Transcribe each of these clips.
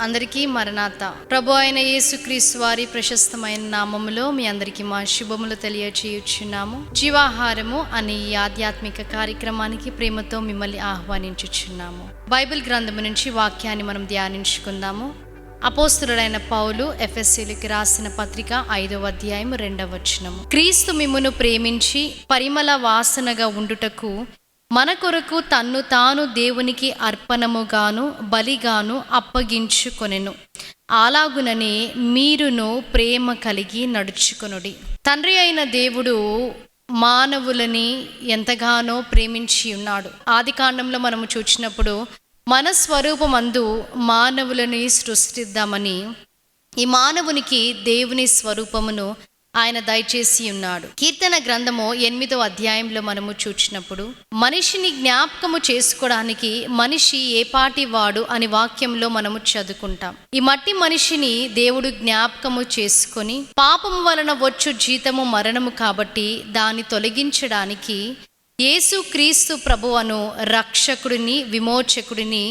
అందరికీ మరణాత. ప్రభు అయిన యేసుక్రీస్తు వారి ప్రశస్తమైన నామములో మీ అందరికీ మా శుభములు తెలియచేయుచున్నాము. జీవాహారము అనే ఈ ఆధ్యాత్మిక కార్యక్రమానికి ప్రేమతో మిమ్మల్ని ఆహ్వానించుచున్నాము. బైబిల్ గ్రంథము నుంచి వాక్యాన్ని మనం ధ్యానించుకుందాము. అపోస్తులుడైన పౌలు ఎఫెసీయులకు రాసిన పత్రిక 5వ అధ్యాయం 2వ వచనము. క్రీస్తు మిమ్మును ప్రేమించి పరిమళ వాసనగా ఉండుటకు మన కొరకు తన్ను తాను దేవునికి అర్పణముగాను బలిగాను అప్పగించుకొనెను. అలాగుననే మీరును ప్రేమ కలిగి నడుచుకొనుడి. తండ్రి అయిన దేవుడు మానవులని ఎంతగానో ప్రేమించి ఉన్నాడు. ఆది కాండంలో మనము చూచినప్పుడు మన స్వరూపమందు మానవులని సృష్టిద్దామని ఈ మానవునికి దేవుని స్వరూపమును ఆయన దయచేసి ఉన్నాడు. కీర్తన గ్రంథము 8వ అధ్యాయంలో మనము చూచినప్పుడు మనిషిని జ్ఞాపకము చేసుకోవడానికి మనిషి ఏపాటి వాడు అని వాక్యంలో మనము చదువుకుంటాం. ఈ మట్టి మనిషిని దేవుడు జ్ఞాపకము చేసుకొని పాపము వలన వచ్చు జీతము మరణము కాబట్టి దాన్ని తొలగించడానికి యేసుక్రీస్తు ప్రభువును రక్షకుడిని విమోచకుడిని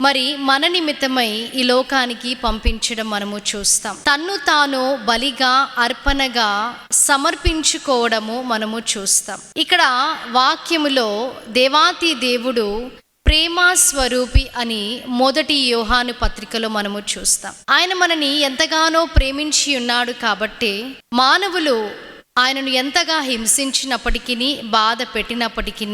మరి మన నిమిత్తమై ఈ లోకానికి పంపించడం మనము చూస్తాం. తన్ను తాను బలిగా అర్పణగా సమర్పించుకోవడము మనము చూస్తాం. ఇక్కడ వాక్యములో దేవాతి దేవుడు ప్రేమ స్వరూపి అని మొదటి యోహాను పత్రికలో మనము చూస్తాం. ఆయన మనని ఎంతగానో ప్రేమించి ఉన్నాడు కాబట్టి మానవులు ఆయనను ఎంతగా హింసించినప్పటికీ బాధ పెట్టినప్పటికీ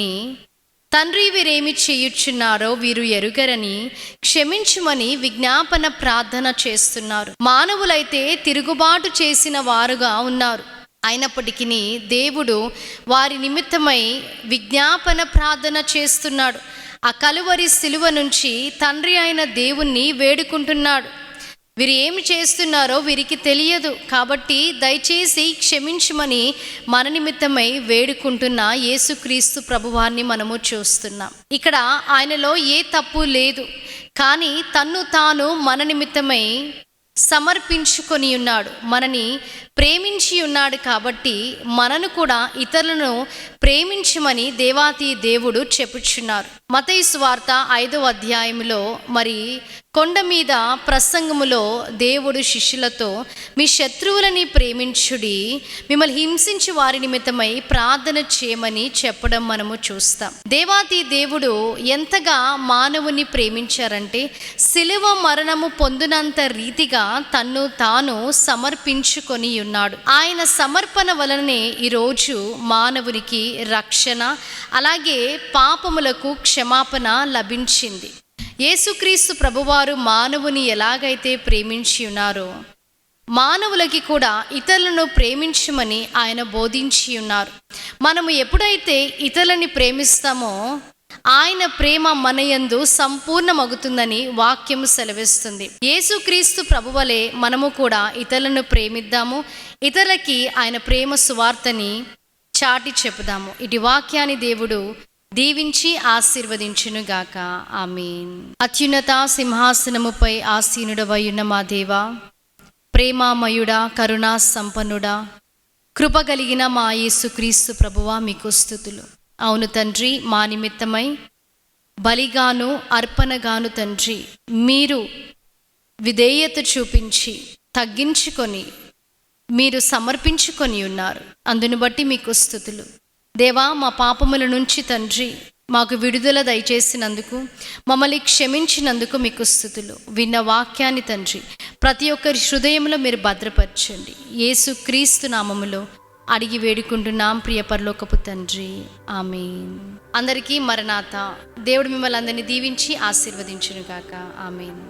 తండ్రి వీరేమి చేయుచున్నారో వీరు ఎరుగరని క్షమించుమని విజ్ఞాపన ప్రార్థన చేస్తున్నారు. మానవులైతే తిరుగుబాటు చేసిన వారుగా ఉన్నారు. అయినప్పటికీ దేవుడు వారి నిమిత్తమై విజ్ఞాపన ప్రార్థన చేస్తున్నాడు. ఆ కలువరి సిలువ నుంచి తండ్రి అయిన దేవుణ్ణి వేడుకుంటున్నాడు. వీరు ఏమి చేస్తున్నారో వీరికి తెలియదు కాబట్టి దయచేసి క్షమించమని మన నిమిత్తమై వేడుకుంటున్న యేసుక్రీస్తు ప్రభువాన్ని మనము చూస్తున్నాం. ఇక్కడ ఆయనలో ఏ తప్పు లేదు, కానీ తన్ను తాను మన నిమిత్తమై సమర్పించుకొని ఉన్నాడు. మనని ప్రేమించి ఉన్నాడు కాబట్టి మనను కూడా ఇతరులను ప్రేమించమని దేవాతి దేవుడు చెప్పుచున్నారు. మత్తయి సువార్త 5వ అధ్యాయంలో మరి కొండ మీద ప్రసంగములో దేవుడు శిష్యులతో మీ శత్రువులని ప్రేమించుడి, మిమ్మల్ని హింసించి వారి నిమిత్తమై ప్రార్థన చేయమని చెప్పడం మనము చూస్తాం. దేవాతి దేవుడు ఎంతగా మానవుని ప్రేమించారంటే సిలువ మరణము పొందినంత రీతిగా తన్ను తాను సమర్పించుకొని ఉన్నాడు. ఆయన సమర్పణ వలనే ఈరోజు మానవునికి రక్షణ అలాగే పాపములకు క్షమాపణ లభించింది. యేసుక్రీస్తు ప్రభువారు మానవుని ఎలాగైతే ప్రేమించి ఉన్నారో మానవులకి కూడా ఇతరులను ప్రేమించమని ఆయన బోధించి ఉన్నారు. మనము ఎప్పుడైతే ఇతరులని ప్రేమిస్తామో ఆయన ప్రేమ మన యందు సంపూర్ణమగుతుందని వాక్యము సెలవిస్తుంది. యేసుక్రీస్తు ప్రభువలే మనము కూడా ఇతరులను ప్రేమిద్దాము, ఇతరులకి ఆయన ప్రేమ సువార్తని చాటి చెప్పుదాము. ఇటు వాక్యాన్ని దేవుడు దీవించి ఆశీర్వదించునుగాక. ఆమేన్. అత్యున్నత సింహాసనముపై ఆసీనుడవై ఉన్న మా దేవా, ప్రేమామయుడా, కరుణా సంపన్నుడా, కృపగలిగిన మా యేసుక్రీస్తు ప్రభువా మీకు స్తుతులు. అవును తండ్రి, మా నిమిత్తమై బలిగాను అర్పణగాను తండ్రి మీరు విధేయత చూపించి తగ్గించుకొని మీరు సమర్పించుకొని ఉన్నారు. అందును బట్టి మీకు స్తుతులు. దేవా, మా పాపముల నుంచి తండ్రి మాకు విడుదల దయచేసినందుకు మమ్మల్ని క్షమించినందుకు మీకు స్తుతులు. విన్న వాక్యాన్ని తండ్రి ప్రతి ఒక్కరి హృదయంలో మీరు భద్రపరచండి. యేసుక్రీస్తు నామములో అడిగి వేడుకుంటున్నాం ప్రియ పరలోకపు తండ్రి, ఆమేన్. అందరికీ మరణాత. దేవుడు మిమ్మల్ని అందరినీ దీవించి ఆశీర్వదించునుగాక. ఆమేన్.